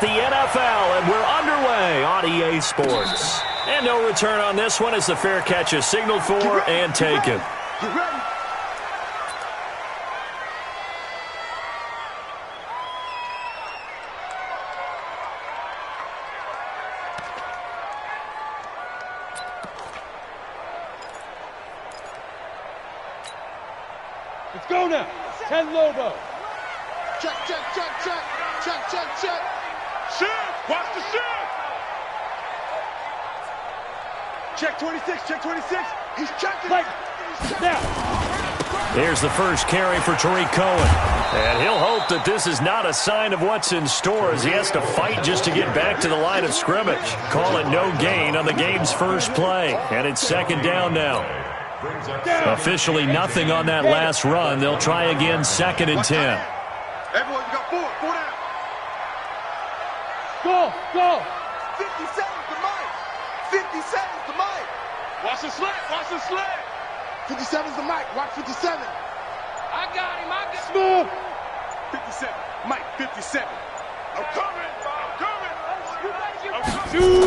about the NFL, and we're underway on EA Sports. And no return on this one as the fair catch is signaled for and taken. Get ready. Let's go now. 10 Lobo. Check, check, check, check. Check, check, check. Shift. Watch the shift. Check 26. Check 26. He's checking. Right. Now. Here's the first carry for Tariq Cohen. And he'll hope that this is not a sign of what's in store as he has to fight just to get back to the line of scrimmage. Call it no gain on the game's first play. And it's second down now. Officially nothing on that last run. They'll try again, second and 10. Everyone, you got four. Four down. Go. Go. 50 seconds to Mike. 50 seconds to Mike. Watch the slant. Watch the slant. 57's to Mike. Watch 57. I got him. Smooth. 57. Mike, 57. I'm coming. I'm coming.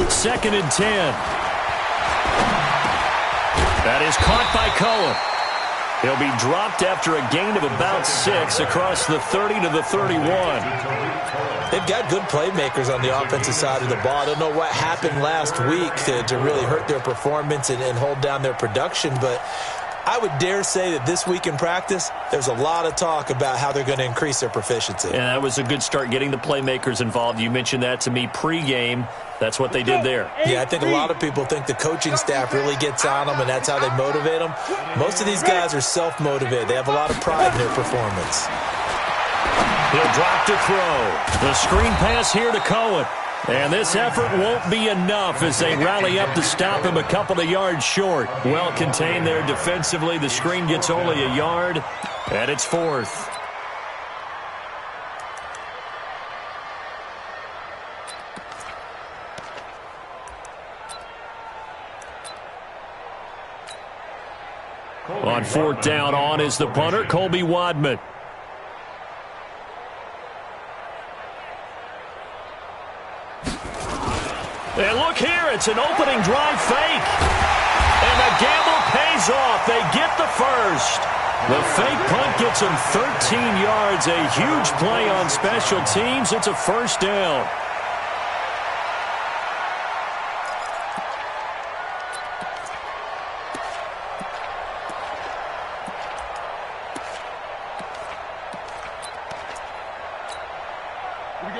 Second and 10. That is caught by Cohen. He'll be dropped after a gain of about 6 across the 30 to the 31. They've got good playmakers on the offensive side of the ball. I don't know what happened last week to really hurt their performance and hold down their production, but I would dare say that this week in practice, there's a lot of talk about how they're going to increase their proficiency. And that was a good start getting the playmakers involved. You mentioned that to me pregame. That's what they did there. Yeah, I think a lot of people think the coaching staff really gets on them, and that's how they motivate them. Most of these guys are self-motivated. They have a lot of pride in their performance. He'll drop to throw. The screen pass here to Cohen. And this effort won't be enough as they rally up to stop him a couple of yards short. Well contained there defensively. The screen gets only a yard, and it's fourth. On fourth down, on is the punter, Colby Wadman. And look here, it's an opening drive fake. And the gamble pays off. They get the first. The fake punt gets them 13 yards. A huge play on special teams. It's a first down.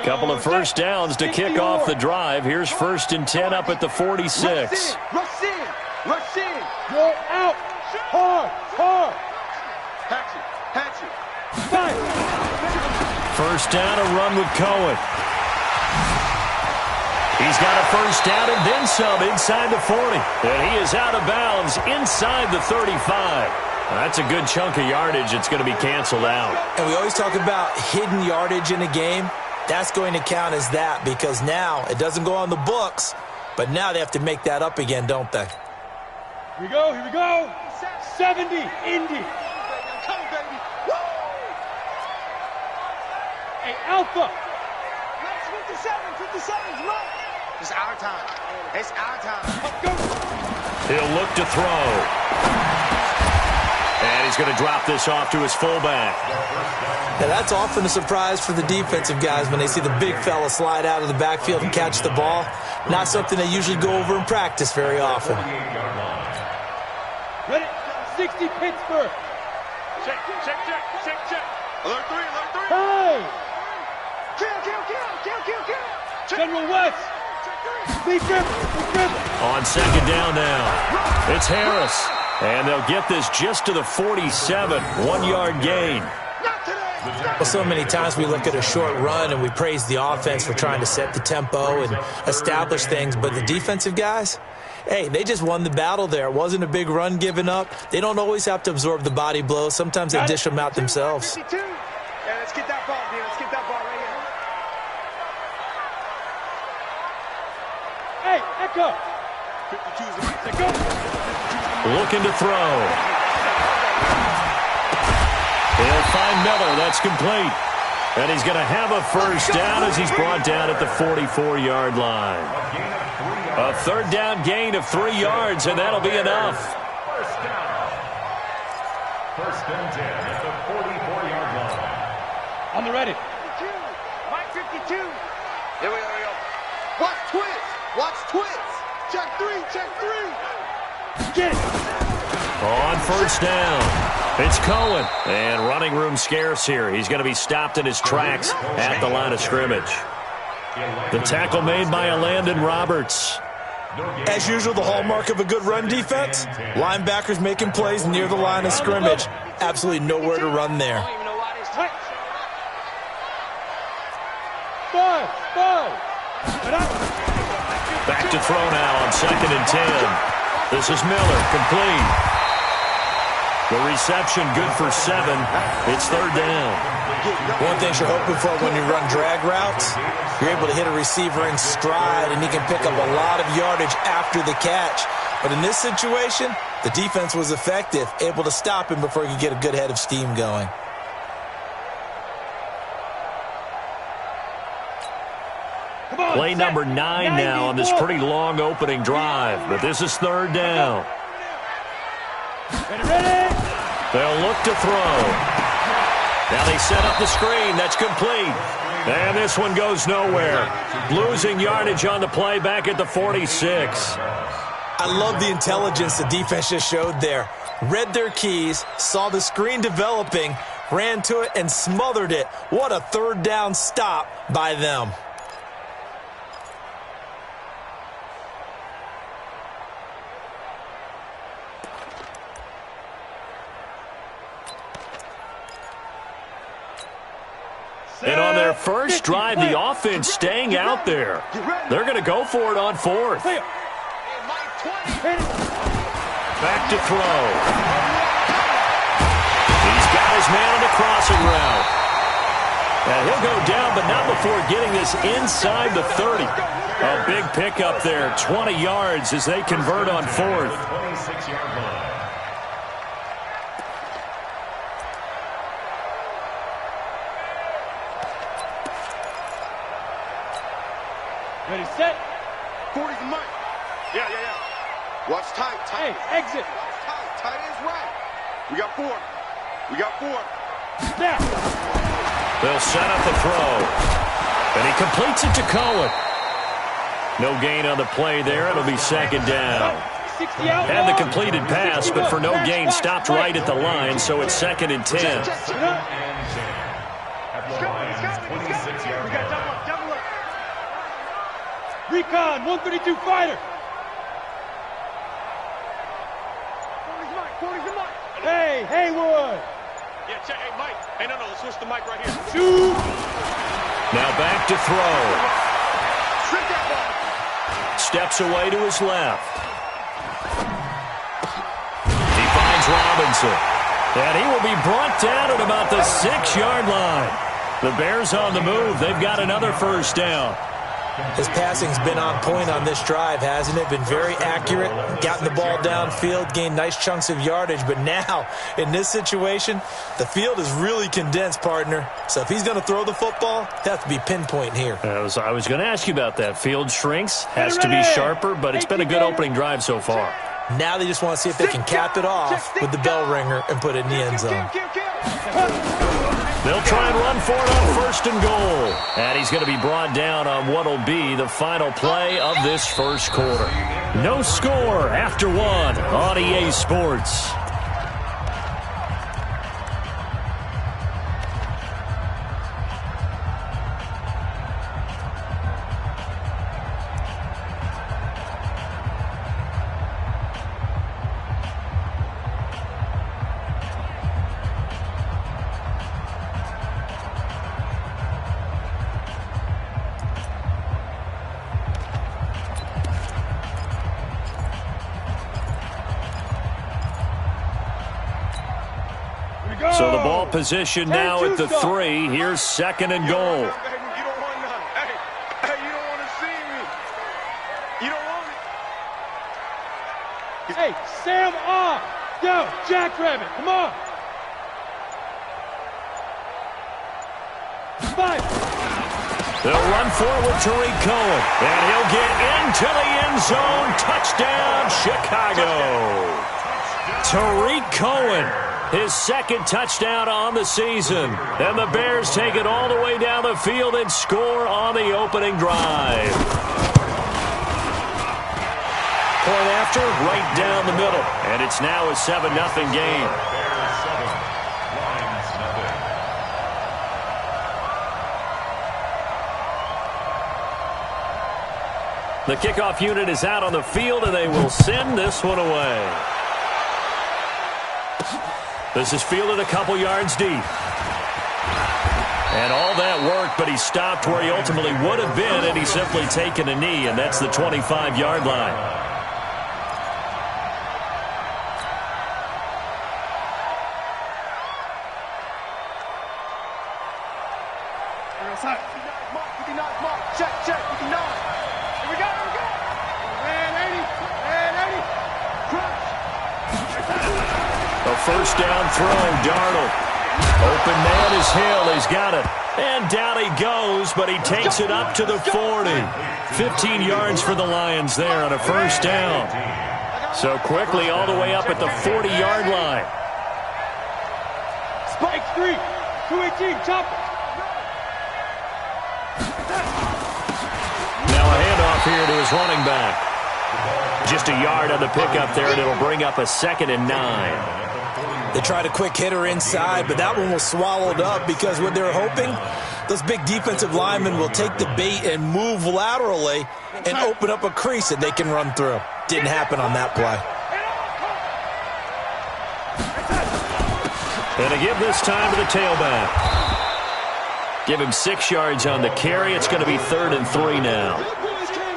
Couple of first downs to kick off the drive. Here's first and 10 up at the 46. Rush in. Rush in. Go out. Hard. Hatch it. Fire. First down, a run with Cohen. He's got a first down and then some inside the 40. And he is out of bounds inside the 35. That's a good chunk of yardage. It's going to be canceled out. And we always talk about hidden yardage in a game. That's going to count as that because now it doesn't go on the books, but now they have to make that up again, don't they? Here we go. 70, Indy. Come, baby. Woo! Hey, Alpha. 57, come on. It's our time. It's our time. Let's go. He'll look to throw. And he's going to drop this off to his fullback. Now, that's often a surprise for the defensive guys when they see the big fella slide out of the backfield and catch the ball. Not something they usually go over in practice very often. Ready? 60 Pittsburgh. Check. Alert three. Hey! Kill. General West. Big grip. On second down now, it's Harris. And they'll get this just to the 47, 1-yard gain. Well, so many times we look at a short run and we praise the offense for trying to set the tempo and establish things, but the defensive guys, hey, they just won the battle there. It wasn't a big run given up. They don't always have to absorb the body blows. Sometimes they dish them out themselves. 52. Yeah, let's get that ball, dude. Let's get that ball right here. Hey, Echo. 52's the right. Go. Looking to throw. He'll find Miller. That's complete. And he's going to have a first down as he's brought down at the 44-yard line. A third down gain of 3 yards, and that'll be enough. First down. First and 10 at the 44-yard line. On the ready. Mike 52. Here we go. Watch twist. Watch twist. Check 3. Check 3. Get it. On first down, it's Cohen. And running room scarce here. He's going to be stopped in his tracks at the line of scrimmage. The tackle made by Landon Roberts. As usual, the hallmark of a good run defense, linebackers making plays near the line of scrimmage. Absolutely nowhere to run there. Five. Back to throw now on 2nd and 10. This is Miller, complete. The reception good for 7. It's third down. One thing you're hoping for when you run drag routes, you're able to hit a receiver in stride, and he can pick up a lot of yardage after the catch. But in this situation, the defense was effective, able to stop him before he could get a good head of steam going. Play number 9 now on this pretty long opening drive. But this is third down. Ready. They'll look to throw. Now they set up the screen. That's complete. And this one goes nowhere. Losing yardage on the play back at the 46. I love the intelligence the defense just showed there. Read their keys, saw the screen developing, ran to it, and smothered it. What a third down stop by them. And on their first drive, the offense staying out there. They're going to go for it on 4th. Back to throw. He's got his man on the crossing route. And he'll go down, but not before getting this inside the 30. A big pickup there, 20 yards as they convert on 4th. 26-yard line. Ready, set. 40's the mic. Yeah. Watch tight. Hey, exit. Watch tight. Tight is right. We got 4. Snap. They'll set up the throw. And he completes it to Cohen. No gain on the play there. It'll be second down. 60 out. Had the completed pass, but for no gain, stopped right at the line, so it's 2nd and 10. And 10. At the Lions' 26-yard line. Recon, 132 fighter. 40's the mic. Hey, Haywood. Yeah, check. Hey, Mike. Hey, no, let's switch the mic right here. Shoot. Now back to throw. Trick that ball. Steps away to his left. He finds Robinson. And he will be brought down at about the 6-yard line. The Bears on the move. They've got another first down. His passing's been on point on this drive, hasn't it? Been very accurate, gotten the ball downfield, gained nice chunks of yardage. But now, in this situation, the field is really condensed, partner. So if he's going to throw the football, it has to be pinpoint here. I was going to ask you about that. Field shrinks, has to be sharper, but it's been a good opening drive so far. Now they just want to see if they can cap it off with the bell ringer and put it in the end zone. They'll try and run for it on 1st and goal. And he's going to be brought down on what will be the final play of this first quarter. No score after 1 on EA Sports. So the ball position now at the 3. Here's 2nd and goal. You don't want none. Hey, you don't want to see me. You don't want it. Hey, Sam off. Yo, Jackrabbit, come on. They'll run forward Tariq Cohen, and he'll get into the end zone. Touchdown, Chicago. Tariq Cohen, his second touchdown on the season. And the Bears take it all the way down the field and score on the opening drive. Point after, right down the middle. And it's now a 7-0 game. The kickoff unit is out on the field, and they will send this one away. This is fielded a couple yards deep. And all that work, but he stopped where he ultimately would have been, and he's simply taken a knee, and that's the 25-yard line. Check, 59. Here we go. And 80. A first down throw, Darnold. Open man is Hill. He's got it. And down he goes, but he takes it up to the 40. 15 yards for the Lions there on a first down. So quickly all the way up at the 40-yard line. Spike 3, 218, chopper. Now a handoff here to his running back. Just a yard on the pickup there, and it'll bring up a 2nd and 9. They tried a quick hitter inside, but that one was swallowed up because what they're hoping, those big defensive linemen will take the bait and move laterally and open up a crease that they can run through. Didn't happen on that play. And to give this time to the tailback. Give him 6 yards on the carry. It's going to be 3rd and 3 now.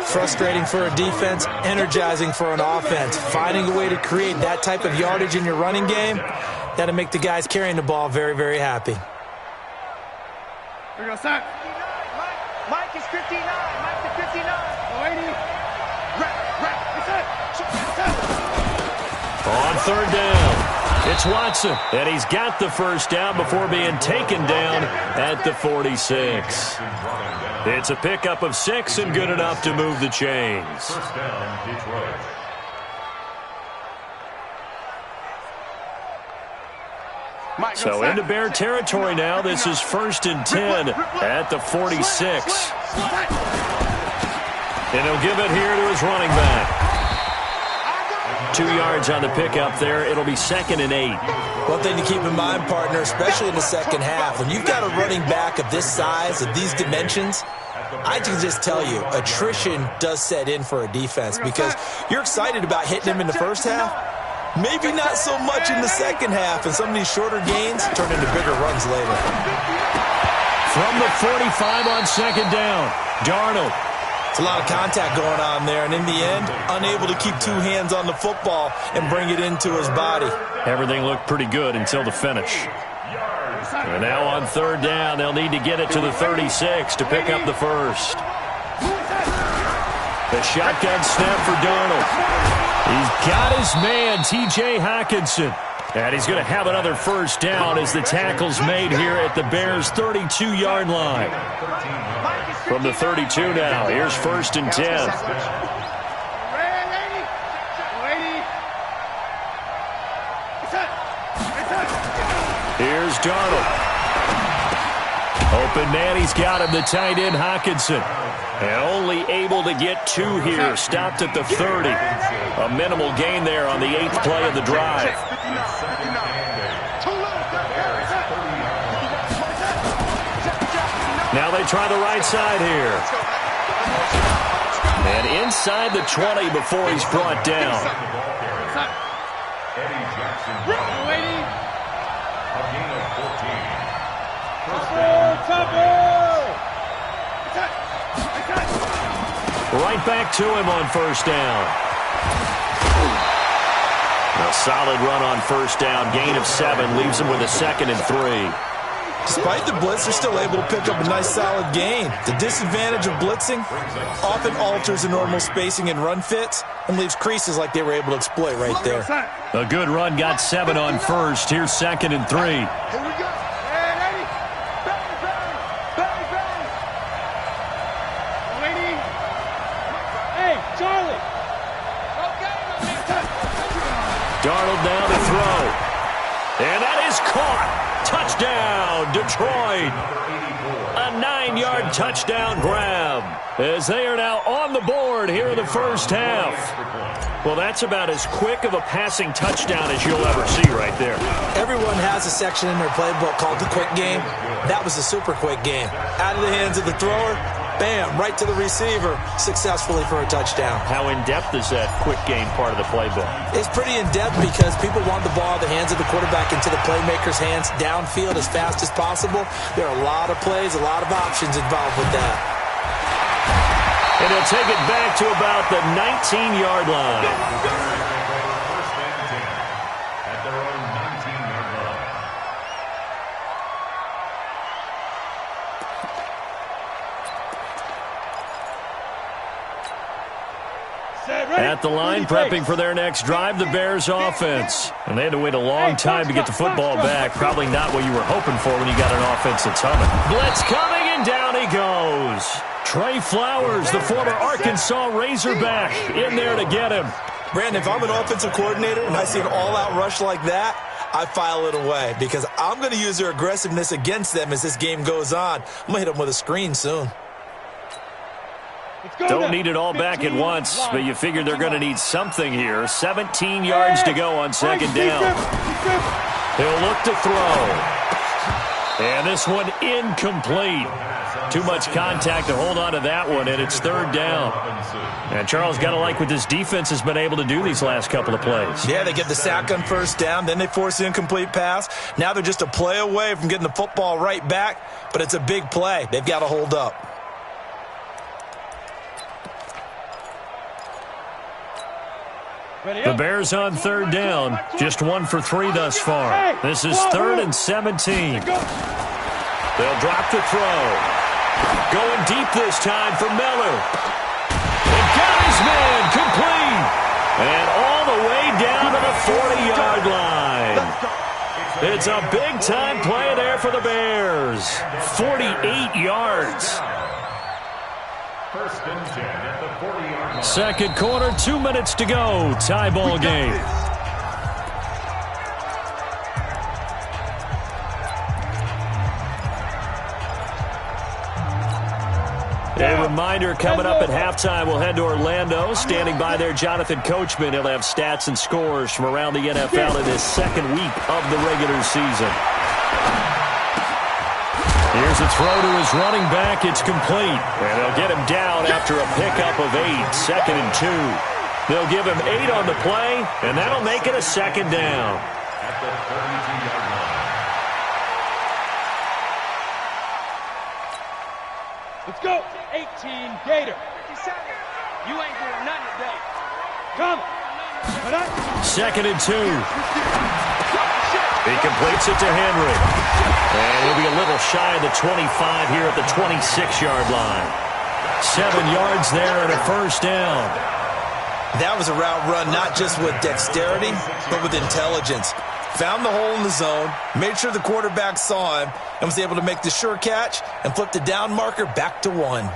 Frustrating for a defense, energizing for an offense. Finding a way to create that type of yardage in your running game, that'll make the guys carrying the ball very, very happy. Here we go, Sack. Mike is 59. Mike is 59. 80. On 3rd down, it's Watson, and he's got the first down before being taken down at the 46. It's a pickup of 6 and good enough to move the chains. First down, Detroit. So into Bear territory now. This is 1st and 10 at the 46. And he'll give it here to his running back. 2 yards on the pickup there. It'll be 2nd and 8. One thing to keep in mind, partner, especially in the second half, when you've got a running back of this size, of these dimensions, I can just tell you, attrition does set in for a defense because you're excited about hitting him in the first half. Maybe not so much in the second half, and some of these shorter gains turn into bigger runs later. From the 45 on 2nd down, Darnold. It's a lot of contact going on there, and in the end, unable to keep 2 hands on the football and bring it into his body. Everything looked pretty good until the finish. And now on 3rd down, they'll need to get it to the 36 to pick up the first. The shotgun snap for Darnold. He's got his man, T.J. Hockenson. And he's going to have another first down as the tackle's made here at the Bears' 32-yard line. From the 32 now, here's 1st and 10. Here's Darnold. Open man, he's got him, the tight end, Hockenson. And only able to get 2 here, stopped at the 30. A minimal gain there on the 8th play of the drive. Now they try the right side here. And inside the 20 before he's brought down. Eddie Jackson. A gain of 14. Right back to him on 1st down. A solid run on 1st down. Gain of 7 leaves him with a 2nd and 3. Despite the blitz, they're still able to pick up a nice solid gain. The disadvantage of blitzing often alters the normal spacing and run fits and leaves creases like they were able to exploit right there. A good run, got 7 on 1st. Here's 2nd and 3. Here we go. And 80. Back. Darnold now to throw. And that is caught. Touchdown, Detroit. A 9-yard touchdown grab as they are now on the board here in the first half. Well, that's about as quick of a passing touchdown as you'll ever see right there. Everyone has a section in their playbook called the quick game. That was a super quick game. Out of the hands of the thrower, bam, right to the receiver, successfully for a touchdown. How in-depth is that quick game part of the playbook? It's pretty in-depth because people want the ball in the hands of the quarterback into the playmaker's hands downfield as fast as possible. There are a lot of plays, a lot of options involved with that. And he'll take it back to about the 19-yard line. First and 10 at their own 19-yard line. At the line, prepping for their next drive, the Bears offense. And they had to wait a long time to get the football back. Probably not what you were hoping for when you got an offense that's humming. Blitz coming, and down he goes. Trey Flowers, the former Arkansas Razorback, in there to get him. Brandon, if I'm an offensive coordinator and I see an all-out rush like that, I file it away because I'm going to use their aggressiveness against them as this game goes on. I'm going to hit them with a screen soon. Don't need it all back at once, but you figure they're going to need something here. 17 yards to go on second down. He'll look to throw. And this one incomplete. Too much contact to hold on to that one, and it's third down. And Charles, got to like what this defense has been able to do these last couple of plays. Yeah, they get the sack on first down, then they force the incomplete pass. Now they're just a play away from getting the football right back, but it's a big play. They've got to hold up. The Bears on third down, just 1 for 3 thus far. This is 3rd and 17. They'll drop the throw. Going deep this time for Miller. And got his man complete. And all the way down to the 40-yard line. It's a big-time play there for the Bears. 48 yards. First and 10 at the 40-yard line. Second quarter, 2 minutes to go. Tie ball game. A reminder, coming up at halftime, we'll head to Orlando. Standing by there, Jonathan Coachman. He'll have stats and scores from around the NFL in his second week of the regular season. Here's a throw to his running back. It's complete. And they'll get him down after a pickup of 8. 2nd and 2. They'll give him 8 on the play, and that'll make it a second down. At the 32-yard line. Let's go. 18 Gator. You ain't doing nothing today. Come. 2nd and 2. He completes it to Henry. And he'll be a little shy of the 25 here at the 26-yard line. 7 yards there and a first down. That was a route run not just with dexterity, but with intelligence. Found the hole in the zone, made sure the quarterback saw him, and was able to make the sure catch and flip the down marker back to 1. Here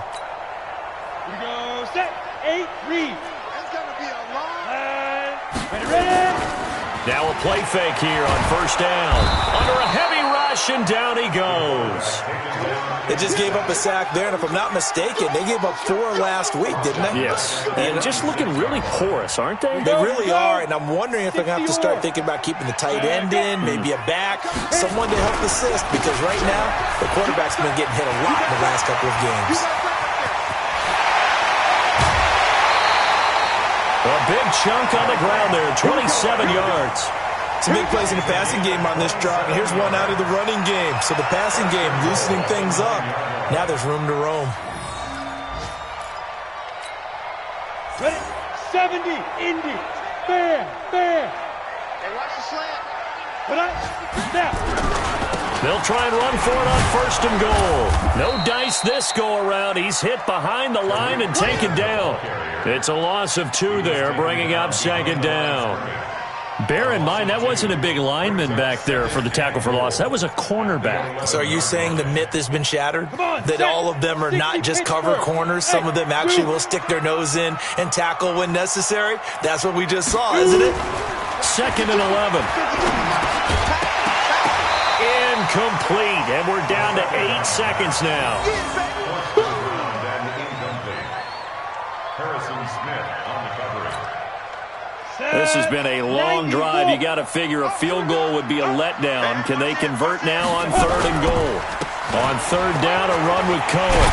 we go. Set. 8 read. That's going to be a long. Ready. Now a play fake here on first down. Under a heavy rush, and down he goes. They just gave up a sack there, and if I'm not mistaken, they gave up 4 last week, didn't they? Yes. And just looking really porous, aren't they? They really are, and I'm wondering if they're going to have to start thinking about keeping the tight end in, maybe a back, someone to help assist, because right now, the quarterback's been getting hit a lot in the last couple of games. A big chunk on the ground there, 27 yards. Some big plays in the passing game on this drive, and here's one out of the running game. So the passing game loosening things up. Now there's room to roam. Ready. 70 Indy. Bam. Hey, watch the slant. Snap. They'll try and run for it on first and goal. No dice this go around. He's hit behind the line and taken down. It's a loss of 2 there, bringing up second down. Bear in mind, that wasn't a big lineman back there for the tackle for loss. That was a cornerback. So are you saying the myth has been shattered? That all of them are not just cover corners? Some of them actually will stick their nose in and tackle when necessary? That's what we just saw, isn't it? 2nd and 11. Incomplete, and we're down to 8 seconds now. Harrison Smith on the coverage. This has been a long drive. You got to figure a field goal would be a letdown. Can they convert now on 3rd and goal? On 3rd down, a run with Cohen.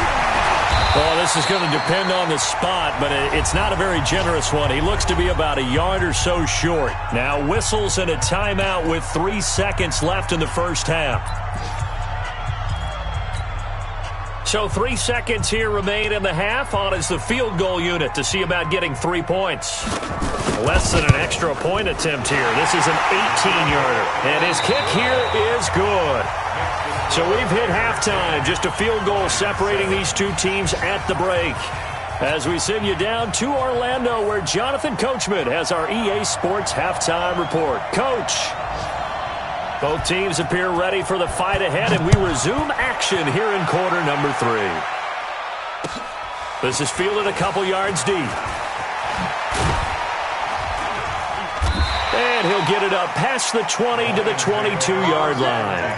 Well, this is going to depend on the spot, but it's not a very generous one. He looks to be about a yard or so short. Now whistles and a timeout with 3 seconds left in the first half. So 3 seconds here remain in the half. On is the field goal unit to see about getting 3 points. Less than an extra point attempt here. This is an 18-yarder. And his kick here is good. So we've hit halftime. Just a field goal separating these two teams at the break. As we send you down to Orlando, where Jonathan Coachman has our EA Sports halftime report. Coach. Both teams appear ready for the fight ahead, and we resume action here in quarter number 3. This is fielded a couple yards deep. And he'll get it up past the 20 to the 22-yard line.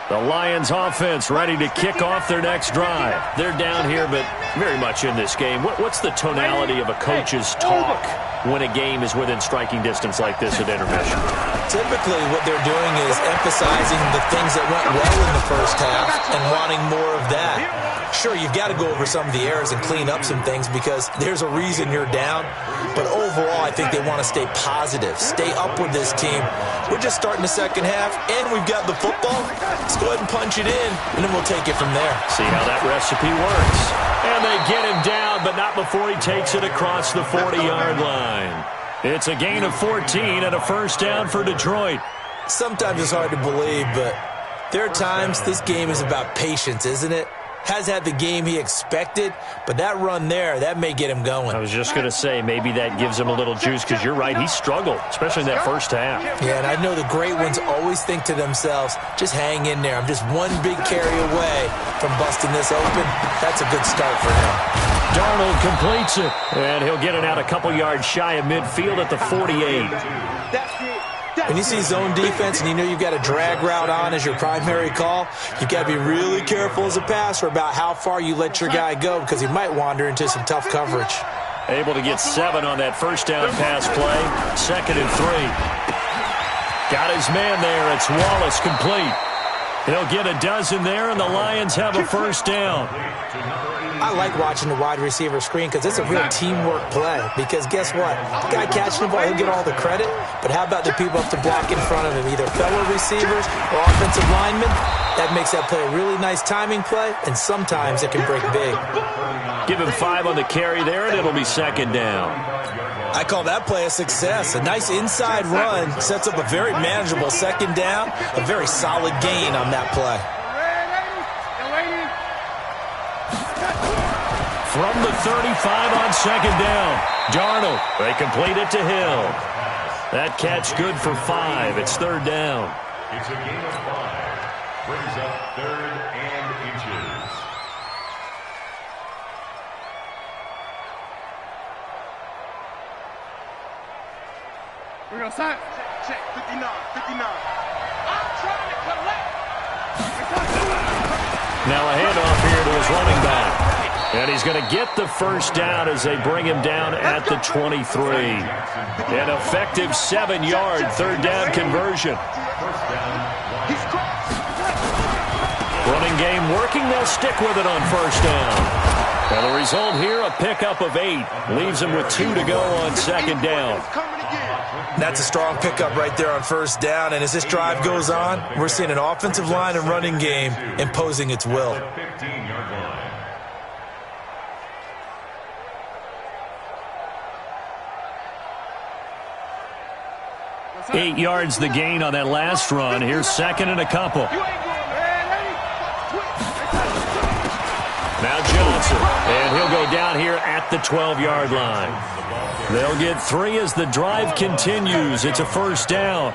The Lions offense ready to kick off their next drive. They're down here, but very much in this game. What's the tonality of a coach's talk when a game is within striking distance like this at intermission? Typically, what they're doing is emphasizing the things that went well in the first half and wanting more of that. Sure, you've got to go over some of the errors and clean up some things because there's a reason you're down. But overall, I think they want to stay positive, stay up with this team. We're just starting the second half, and we've got the football. Let's go ahead and punch it in, and then we'll take it from there. See how that recipe works. And they get him down, but not before he takes it across the 40-yard line. It's a gain of 14 and a first down for Detroit. Sometimes it's hard to believe, but there are times this game is about patience, isn't it? Has had the game he expected, but that run there, that may get him going. I was just going to say, maybe that gives him a little juice, because you're right, he struggled, especially in that first half. Yeah, and I know the great ones always think to themselves, just hang in there. I'm just one big carry away from busting this open. That's a good start for him. Darnold completes it, and he'll get it out a couple yards shy of midfield at the 48. When you see zone defense and you know you've got a drag route on as your primary call, you've got to be really careful as a passer about how far you let your guy go because he might wander into some tough coverage. Able to get 7 on that first down pass play. 2nd and 3. Got his man there. It's Wallace complete. He'll get a dozen there, and the Lions have a first down. I like watching the wide receiver screen because it's a real teamwork play. Because guess what? The guy catching the ball, he'll get all the credit. But how about the people up to block in front of him, either fellow receivers or offensive linemen? That makes that play a really nice timing play, and sometimes it can break big. Give him 5 on the carry there, and it'll be 2nd down. I call that play a success. A nice inside run sets up a very manageable 2nd down, a very solid gain on that play. From the 35 on 2nd down, Darnold, they complete it to Hill. That catch good for 5. It's 3rd down. It's a gain of 5. Brings up 3rd and inches. We're going to sign. Check, 59, 59. I'm trying to collect. Now a handoff here to his running back. And he's going to get the first down as they bring him down at the 23. An effective 7-yard 3rd down conversion. Running game working. They'll stick with it on first down. And the result here, a pickup of 8. Leaves him with 2 to go on 2nd down. That's a strong pickup right there on first down. And as this drive goes on, we're seeing an offensive line and running game imposing its will. 15-yard line. 8 yards the gain on that last run. Here's 2nd and a couple. Now Johnson, and he'll go down here at the 12-yard line. They'll get 3 as the drive continues. It's a first down.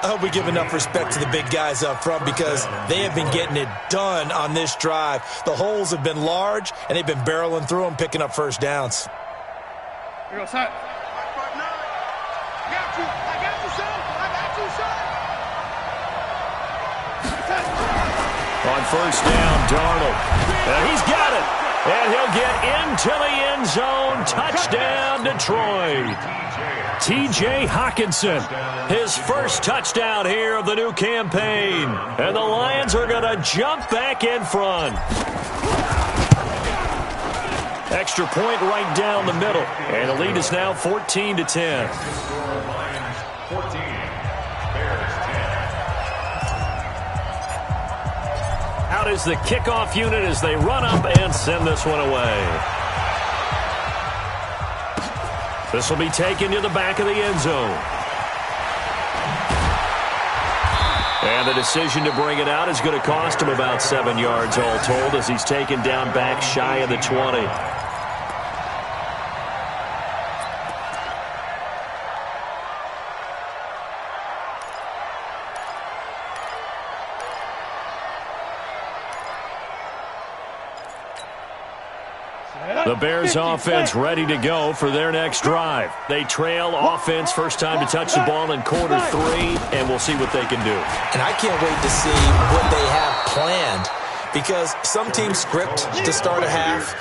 I hope we give enough respect to the big guys up front because they have been getting it done on this drive. The holes have been large, and they've been barreling through them, picking up first downs. Here we go, set. On first down, Darnold. And he's got it. And he'll get into the end zone. Touchdown, Detroit. T.J. Hockenson, his first touchdown here of the new campaign. And the Lions are going to jump back in front. Extra point right down the middle. And the lead is now 14-10. 14. Out is the kickoff unit as they run up and send this one away. This will be taken to the back of the end zone. And the decision to bring it out is going to cost him about 7 yards all told as he's taken down back shy of the 20. The Bears offense ready to go for their next drive. They trail offense first time to touch the ball in quarter 3, and we'll see what they can do. And I can't wait to see what they have planned because some teams script to start a half.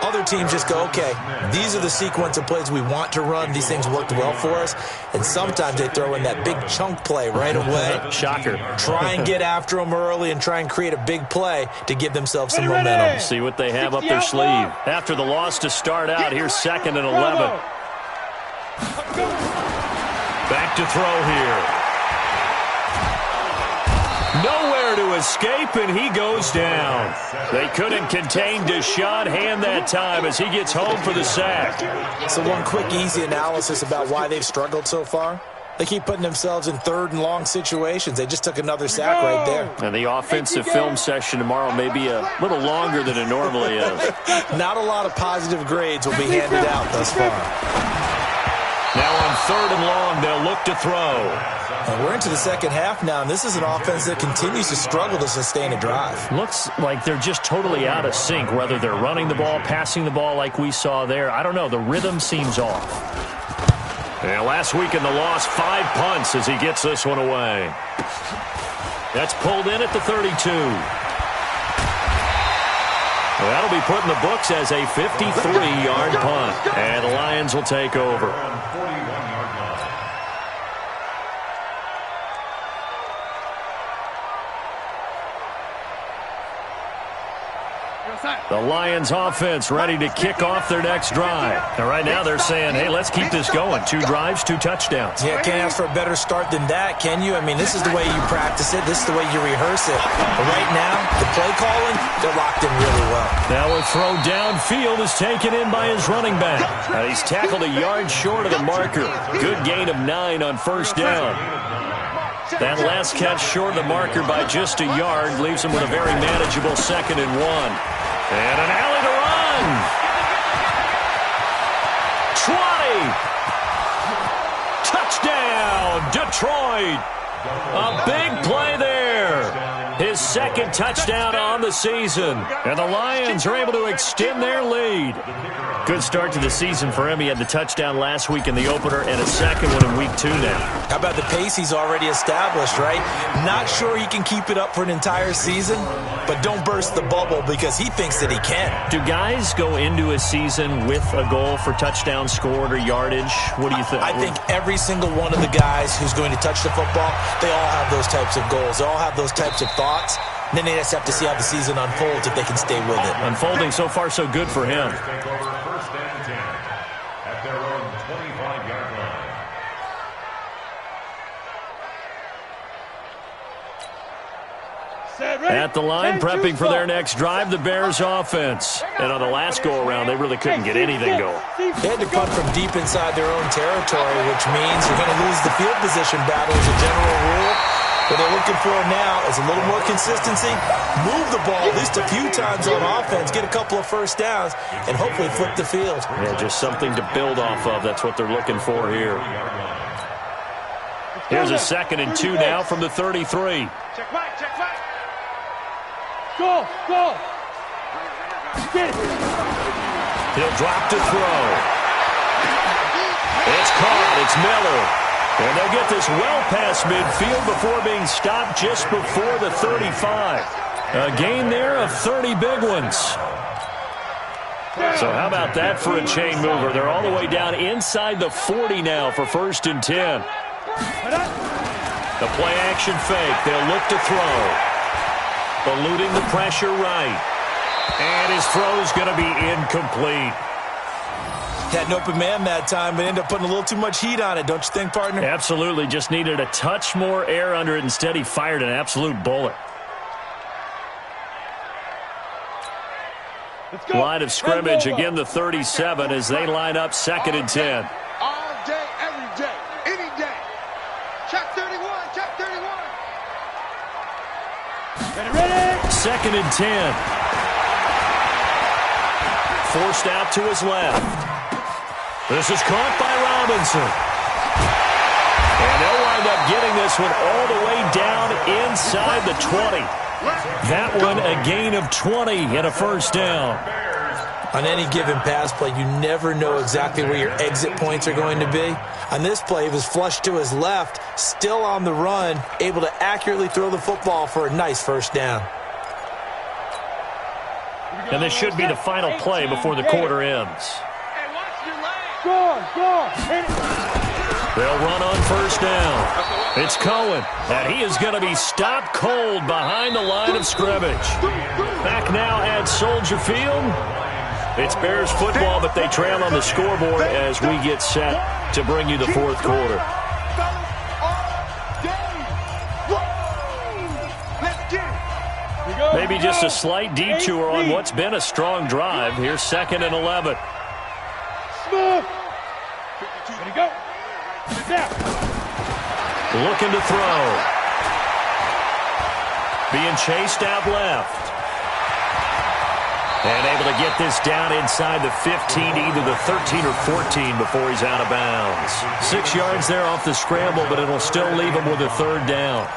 Other teams just go, okay, these are the sequence of plays we want to run. These things worked well for us. And sometimes they throw in that big chunk play right away. Shocker. Try and get after them early and try and create a big play to give themselves some momentum. See what they have up their sleeve. After the loss to start out, here's 2nd and 11. Back to throw here. Nowhere to escape, and he goes down. They couldn't contain Deshaun Hand that time as he gets home for the sack. So one quick, easy analysis about why they've struggled so far. They keep putting themselves in 3rd and long situations. They just took another sack right there. And the offensive film session tomorrow may be a little longer than it normally is. Not a lot of positive grades will be handed out thus far. Now on 3rd and long, they'll look to throw. And we're into the second half now, and this is an offense that continues to struggle to sustain a drive. Looks like they're just totally out of sync, whether they're running the ball, passing the ball like we saw there. I don't know. The rhythm seems off. And last week in the loss, 5 punts as he gets this one away. That's pulled in at the 32. Well, that'll be put in the books as a 53-yard punt. And the Lions will take over. The Lions offense ready to kick off their next drive. And right now they're saying, hey, let's keep this going. 2 drives, 2 touchdowns. Yeah, can't ask for a better start than that, can you? I mean, this is the way you practice it. This is the way you rehearse it. But right now, the play calling, they're locked in really well. Now a throw downfield is taken in by his running back. He's tackled a yard short of the marker. Good gain of 9 on first down. That last catch short of the marker by just a yard leaves him with a very manageable 2nd and 1. And an alley to run. 20. Touchdown, Detroit. A big play there. His 2nd touchdown on the season. And the Lions are able to extend their lead. Good start to the season for him. He had the touchdown last week in the opener and a 2nd one in week 2 now. How about the pace he's already established, right? Not sure he can keep it up for an entire season, but don't burst the bubble because he thinks that he can. Do guys go into a season with a goal for touchdown scored or yardage? What do you think? I think every single one of the guys who's going to touch the football, they all have those types of goals. They all have those types of thoughts. And then they just have to see how the season unfolds if they can stay with it. Unfolding so far so good for him. First and 10 at their own 25-yard line. At the line, prepping for their next drive, the Bears offense. And on the last go-around, they really couldn't get anything going. They had to punt from deep inside their own territory, which means you're going to lose the field position battle as a general rule. What they're looking for now is a little more consistency, move the ball at least a few times on offense, get a couple of first downs, and hopefully flip the field. Yeah, just something to build off of. That's what they're looking for here. Here's a 2nd and 2 now from the 33. Check right, check right. Go, go. Get it. He'll drop to throw. It's caught. It's Miller. And they'll get this well past midfield before being stopped just before the 35. A gain there of 30 big ones. So how about that for a chain mover? They're all the way down inside the 40 now for 1st and 10. The play action fake. They'll look to throw. Eluding the pressure right. And his throw's going to be incomplete. Had an open man that time, but ended up putting a little too much heat on it, don't you think, partner? Absolutely. Just needed a touch more air under it. Instead, he fired an absolute bullet. Line of scrimmage, again the 37 as they line up 2nd and 10. All day, every day, any day. Check 31, check 31. Ready? 2nd and 10. Forced out to his left. This is caught by Robinson. And they'll wind up getting this one all the way down inside the 20. That one a gain of 20 and a 1st down. On any given pass play, you never know exactly where your exit points are going to be. On this play, he was flushed to his left, still on the run, able to accurately throw the football for a nice 1st down. And this should be the final play before the quarter ends. Go, go. They'll run on 1st down. It's Cohen, and he is going to be stopped cold behind the line of scrimmage. Back now at Soldier Field. It's Bears football, but they trail on the scoreboard as we get set to bring you the 4th quarter. Maybe just a slight detour on what's been a strong drive. Here's 2nd and 11. Smooth. Ready, go. Down. Looking to throw. Being chased out left. And able to get this down inside the 15, either the 13 or 14 before he's out of bounds. 6 yards there off the scramble, but it'll still leave him with a 3rd down.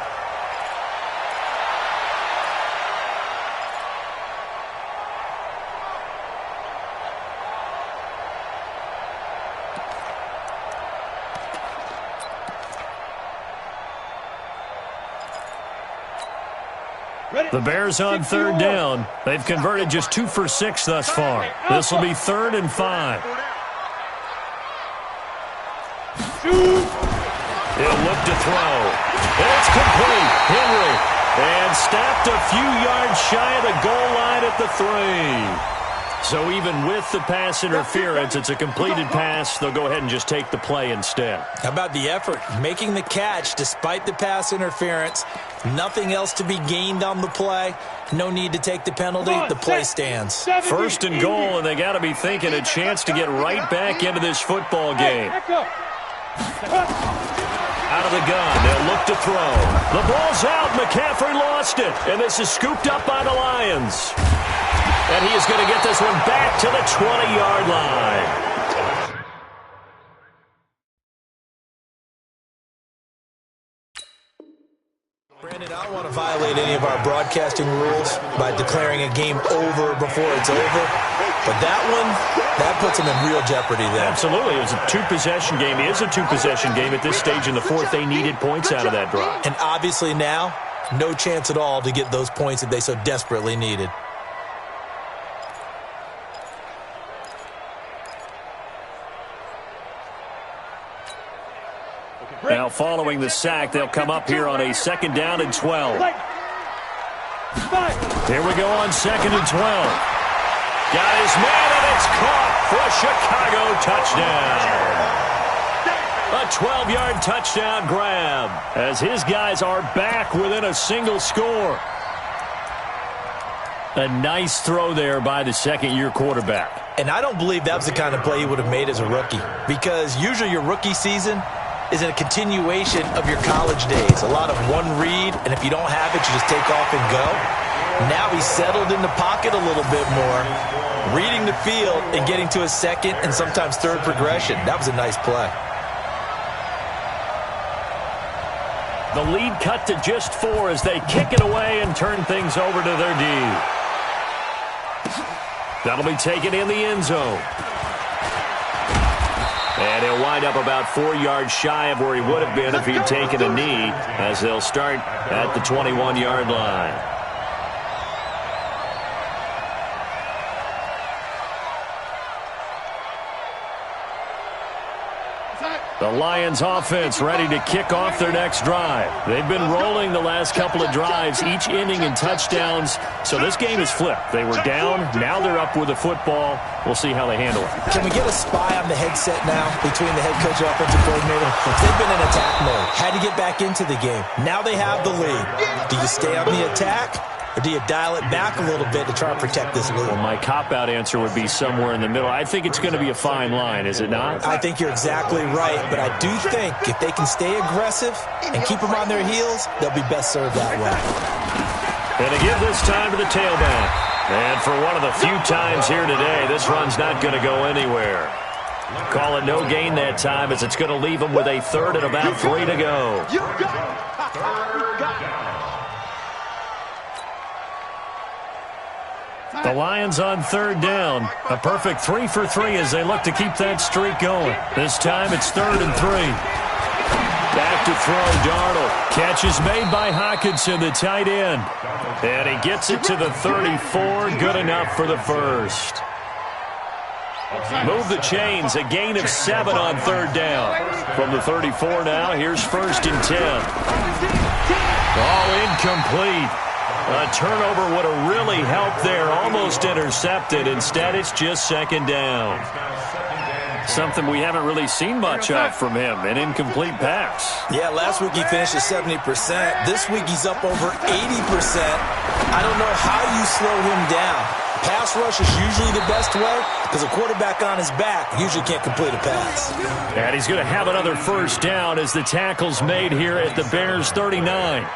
The Bears on 3rd down. They've converted just 2 for 6 thus far. This will be 3rd and 5. He'll look to throw. It's complete. Henry. And stopped a few yards shy of the goal line at the 3. So even with the pass interference, it's a completed pass. They'll go ahead and just take the play instead. How about the effort? Making the catch despite the pass interference. Nothing else to be gained on the play. No need to take the penalty. The play stands. 1st and goal, and they got to be thinking a chance to get right back into this football game. Out of the gun, they'll look to throw. The ball's out. McCaffrey lost it, and this is scooped up by the Lions. And he is going to get this one back to the 20-yard line. Brandon, I don't want to violate any of our broadcasting rules by declaring a game over before it's over. But that one, that puts them in real jeopardy there. Absolutely. It was a 2-possession game. It is a 2-possession game at this stage in the 4th. They needed points out of that drive. And obviously now, no chance at all to get those points that they so desperately needed. Now following the sack, they'll come up here on a 2nd down and 12. Here we go on 2nd and 12. Got his man, and it's caught for a Chicago touchdown. A 12-yard touchdown grab as his guys are back within a single score. A nice throw there by the 2nd-year quarterback. And I don't believe that was the kind of play he would have made as a rookie, because usually your rookie season is a continuation of your college days. A lot of one read, and if you don't have it, you just take off and go. Now he's settled in the pocket a little bit more, reading the field and getting to his 2nd and sometimes 3rd progression. That was a nice play. The lead cut to just 4 as they kick it away and turn things over to their D. That'll be taken in the end zone. And he'll wind up about 4 yards shy of where he would have been if he'd taken a knee, as they'll start at the 21-yard line. The Lions offense ready to kick off their next drive. They've been rolling the last couple of drives, each ending in touchdowns. So this game is flipped. They were down. Now they're up with the football. We'll see how they handle it. Can we get a spy on the headset now between the head coach and offensive coordinator? They've been in attack mode. Had to get back into the game. Now they have the lead. Do you stay on the attack? Or do you dial it back a little bit to try and protect this lead? Well, my cop-out answer would be somewhere in the middle. I think it's going to be a fine line, is it not? I think you're exactly right, but I do think if they can stay aggressive and keep them on their heels, they'll be best served that way. And to give this time to the tailback. And for one of the few times here today, this run's not going to go anywhere. Call it no gain that time, as it's going to leave them with a third and about 3 to go. You got it. The Lions on third down. A perfect 3 for 3 as they look to keep that streak going. This time it's 3rd and 3. Back to throw, Darnold. Catch is made by Hockenson, the tight end. And he gets it to the 34. Good enough for the first. Move the chains. A gain of 7 on third down. From the 34 now, here's 1st and 10. All incomplete. A turnover would have really helped there. Almost intercepted. Instead, it's just 2nd down. Something we haven't really seen much of from him. An incomplete pass. Yeah, last week he finished at 70%. This week he's up over 80%. I don't know how you slow him down. Pass rush is usually the best way because a quarterback on his back usually can't complete a pass. And he's going to have another 1st down as the tackle's made here at the Bears 39.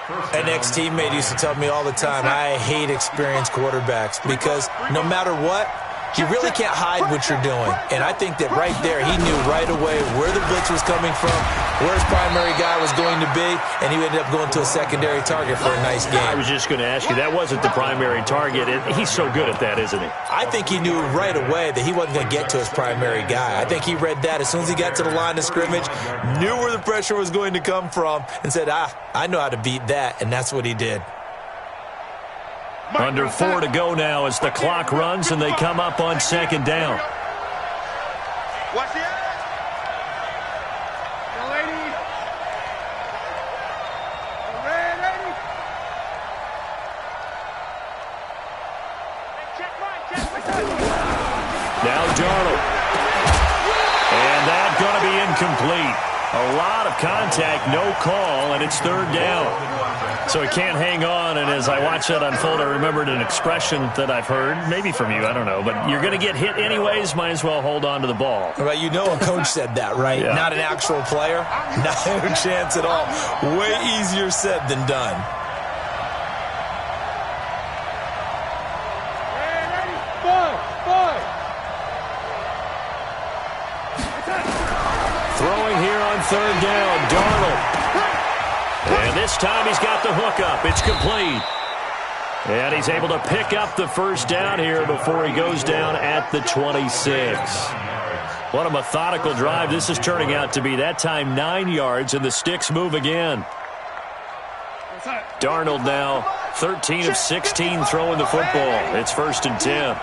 An ex-teammate used to tell me all the time, I hate experienced quarterbacks because no matter what, you really can't hide what you're doing. And I think that right there, he knew right away where the blitz was coming from, where his primary guy was going to be, and he ended up going to a secondary target for a nice game. I was just going to ask you, that wasn't the primary target. He's so good at that, isn't he? I think he knew right away that he wasn't going to get to his primary guy. I think he read that as soon as he got to the line of scrimmage, knew where the pressure was going to come from, and said, I know how to beat that, and that's what he did. Under 4 to go now as the clock runs and they come up on 2nd down. Watch the edge. The lady. The red lady. Now Darnold. And that's going to be incomplete. A lot of contact, no call, and it's 3rd down. So he can't hang on, and as I watch that unfold, I remembered an expression that I've heard, maybe from you, I don't know, but you're going to get hit anyways, might as well hold on to the ball. Well, you know a coach said that, right? Yeah. Not an actual player? Not a chance at all. Way easier said than done. Throwing here on 3rd down, Darnold. And this time he's got the hook up. It's complete. And he's able to pick up the 1st down here before he goes down at the 26. What a methodical drive this is turning out to be. That time 9 yards, and the sticks move again. Darnold now 13 of 16 throwing the football. It's 1st and 10.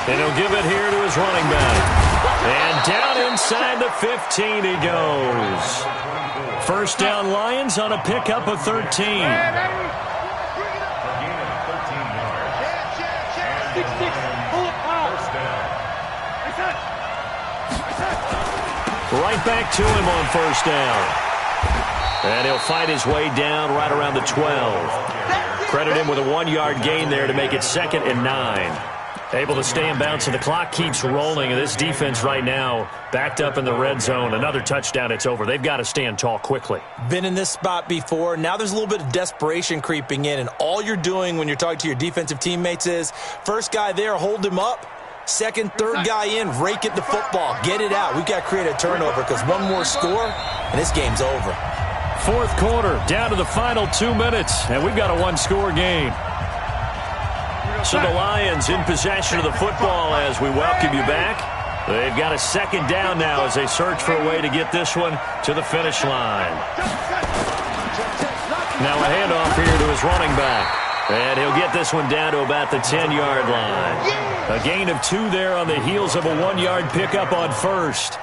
And he'll give it here to his running back. And down inside the 15 he goes. 1st down Lions on a pickup of 13. Right back to him on 1st down. And he'll fight his way down right around the 12. Credit him with a 1-yard gain there to make it 2nd and 9. Able to stay in bounds, and the clock keeps rolling. And this defense right now backed up in the red zone. Another touchdown, it's over. They've got to stand tall quickly. Been in this spot before. Now there's a little bit of desperation creeping in, and all you're doing when you're talking to your defensive teammates is, first guy there, hold him up, Second, third guy in, rake at the football. Get it out. We've got to create a turnover because one more score, and this game's over. Fourth quarter, down to the final 2 minutes, and we've got a one-score game. So the Lions in possession of the football as we welcome you back. They've got a second down now as they search for a way to get this one to the finish line. Now a handoff here to his running back. And he'll get this one down to about the 10-yard line. A gain of 2 there on the heels of a 1-yard pickup on first.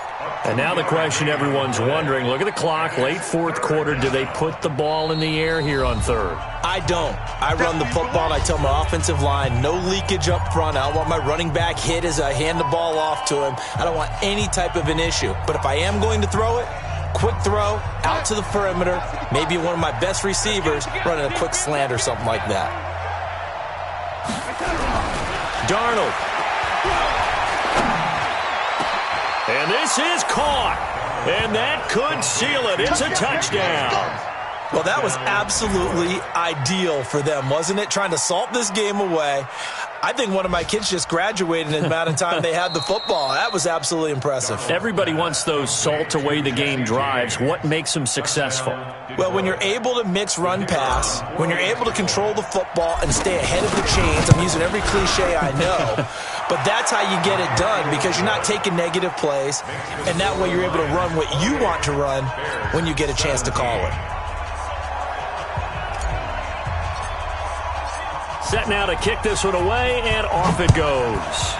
And now the question everyone's wondering, look at the clock, late fourth quarter, do they put the ball in the air here on third? I don't. I run the football, and I tell my offensive line, no leakage up front. I don't want my running back hit as I hand the ball off to him. I don't want any type of an issue. But if I am going to throw it, quick throw, out to the perimeter, maybe one of my best receivers running a quick slant or something like that. Darnold. And this is caught. And that could seal it. It's a touchdown. Well, that was absolutely ideal for them, wasn't it? Trying to salt this game away. I think one of my kids just graduated in the amount of time they had the football. That was absolutely impressive. Everybody wants those salt-away-the-game drives. What makes them successful? Well, when you're able to mix run-pass, when you're able to control the football and stay ahead of the chains, I'm using every cliche I know, but that's how you get it done because you're not taking negative plays, and that way you're able to run what you want to run when you get a chance to call it. Set now to kick this one away, and off it goes.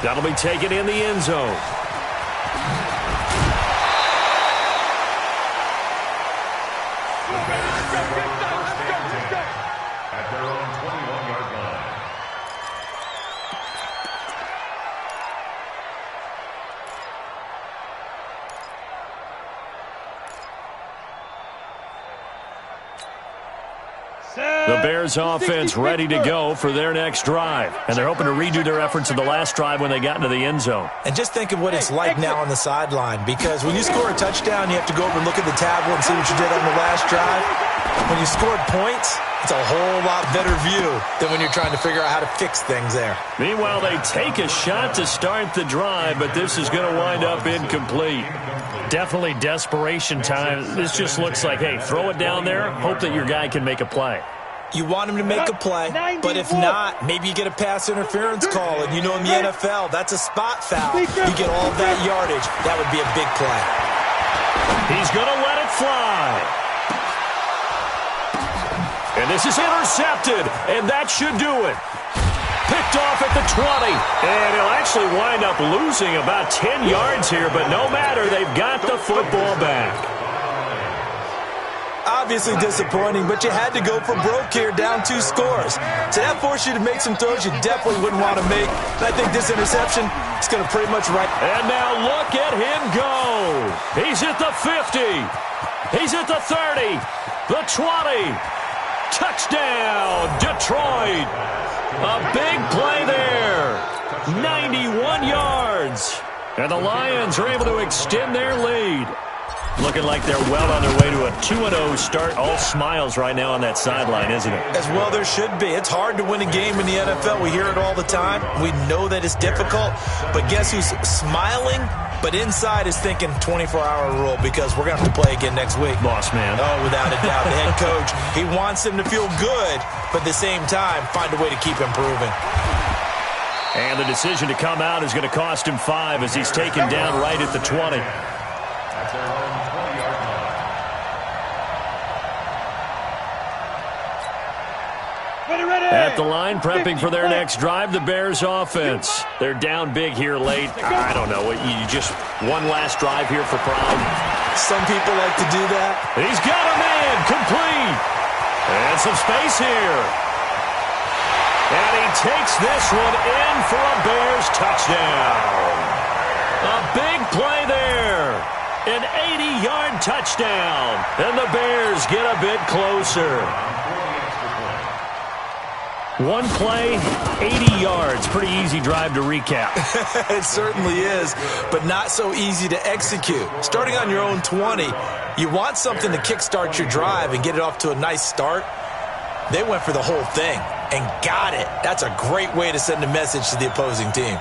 That'll be taken in the end zone. At their own 21-yard line. The Bears offense ready to go for their next drive. And they're hoping to redo their efforts in the last drive when they got into the end zone. And just think of what it's like now on the sideline, because when you score a touchdown, you have to go over and look at the tablet and see what you did on the last drive. When you scored points, it's a whole lot better view than when you're trying to figure out how to fix things there. Meanwhile, they take a shot to start the drive, but this is going to wind up incomplete. Definitely desperation time. This just looks like, hey, throw it down there, hope that your guy can make a play. You want him to make a play, but if not, maybe you get a pass interference call, and you know in the NFL, that's a spot foul. You get all of that yardage. That would be a big play. He's going to let it fly. And this is intercepted, and that should do it. Picked off at the 20, and he'll actually wind up losing about 10 yards here, but no matter, they've got the football back. Obviously disappointing, but you had to go for broke here, down 2 scores. So that forced you to make some throws you definitely wouldn't want to make. And I think this interception is going to pretty much right. And now look at him go. He's at the 50. He's at the 30. The 20. Touchdown, Detroit. A big play there. 91 yards. And the Lions are able to extend their lead. Looking like they're well on their way to a 2-0 start. All smiles right now on that sideline, isn't it? As well there should be. It's hard to win a game in the NFL. We hear it all the time. We know that it's difficult. But guess who's smiling? But inside is thinking 24-hour rule because we're going to have to play again next week. Boss man. Oh, without a doubt. The head coach, he wants them to feel good, but at the same time, find a way to keep improving. And the decision to come out is going to cost him 5 as he's taken down right at the 20. At their own 20-yard line. At the line, prepping for their next drive, the Bears offense. They're down big here late. I don't know. You just one last drive here for pride. Some people like to do that. He's got a man, complete. And some space here. And he takes this one in for a Bears touchdown. A big play there. An 80-yard touchdown. And the Bears get a bit closer. One play, 80 yards. Pretty easy drive to recap. It certainly is, but not so easy to execute. Starting on your own 20, you want something to kickstart your drive and get it off to a nice start. They went for the whole thing. and got it. That's a great way to send a message to the opposing team.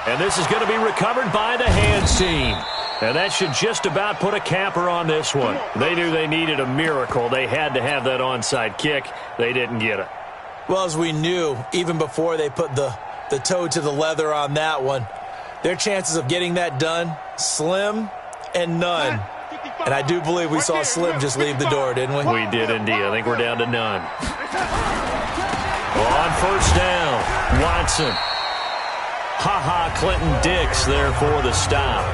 And this is going to be recovered by the hands team. And that should just about put a capper on this one. They knew they needed a miracle. They had to have that onside kick. They didn't get it. Well, as we knew, even before they put the toe to the leather on that one, their chances of getting that done, slim and none. And I do believe we saw Slim just leave the door, didn't we? We did indeed. I think we're down to none. Well, on first down, Watson. Clinton-Dix there for the stop.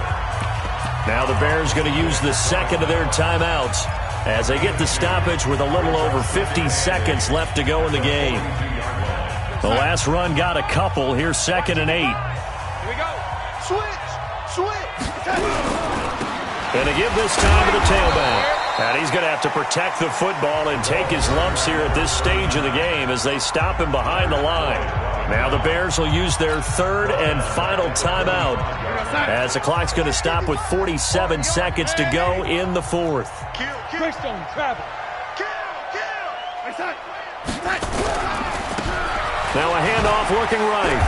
Now the Bears going to use the second of their timeouts as they get the stoppage with a little over 50 seconds left to go in the game. The last run got a couple. Here's 2nd and 8. Here we go. Switch. And to give this time to the tailback. And he's going to have to protect the football and take his lumps here at this stage of the game as they stop him behind the line. Now the Bears will use their 3rd and final timeout as the clock's going to stop with 47 seconds to go in the 4th. Greystone, travel. Now a handoff looking right.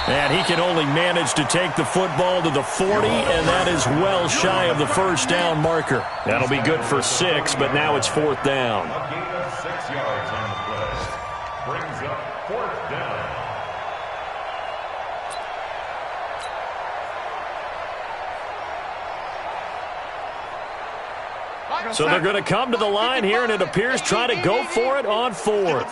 And he can only manage to take the football to the 40, and that is well shy of the first down marker. That'll be good for 6, but now it's 4th down. A gain of 6 yards on the play. Brings up 4th down. So they're going to come to the line here, and it appears try to go for it on 4th.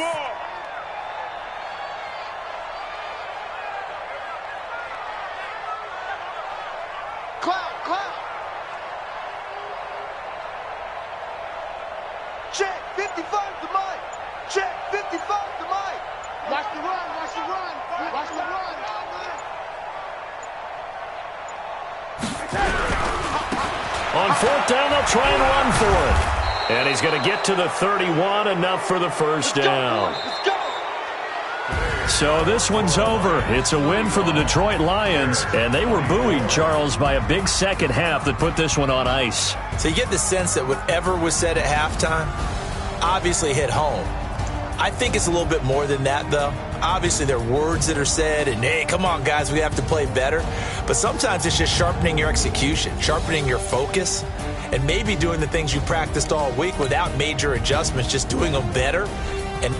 Check, 55 to Mike. Check, 55 to Mike. Watch the run, watch the run, watch the run. On 4th down, they'll try and run for it. And he's going to get to the 31, enough for the first down. Let's go. So this one's over. It's a win for the Detroit Lions, and they were buoyed, Charles, by a big second half that put this one on ice. So you get the sense that whatever was said at halftime obviously hit home. I think it's a little bit more than that, though. Obviously, there are words that are said, and, hey, come on, guys, we have to play better. But sometimes it's just sharpening your execution, sharpening your focus, and maybe doing the things you practiced all week without major adjustments, just doing them better. And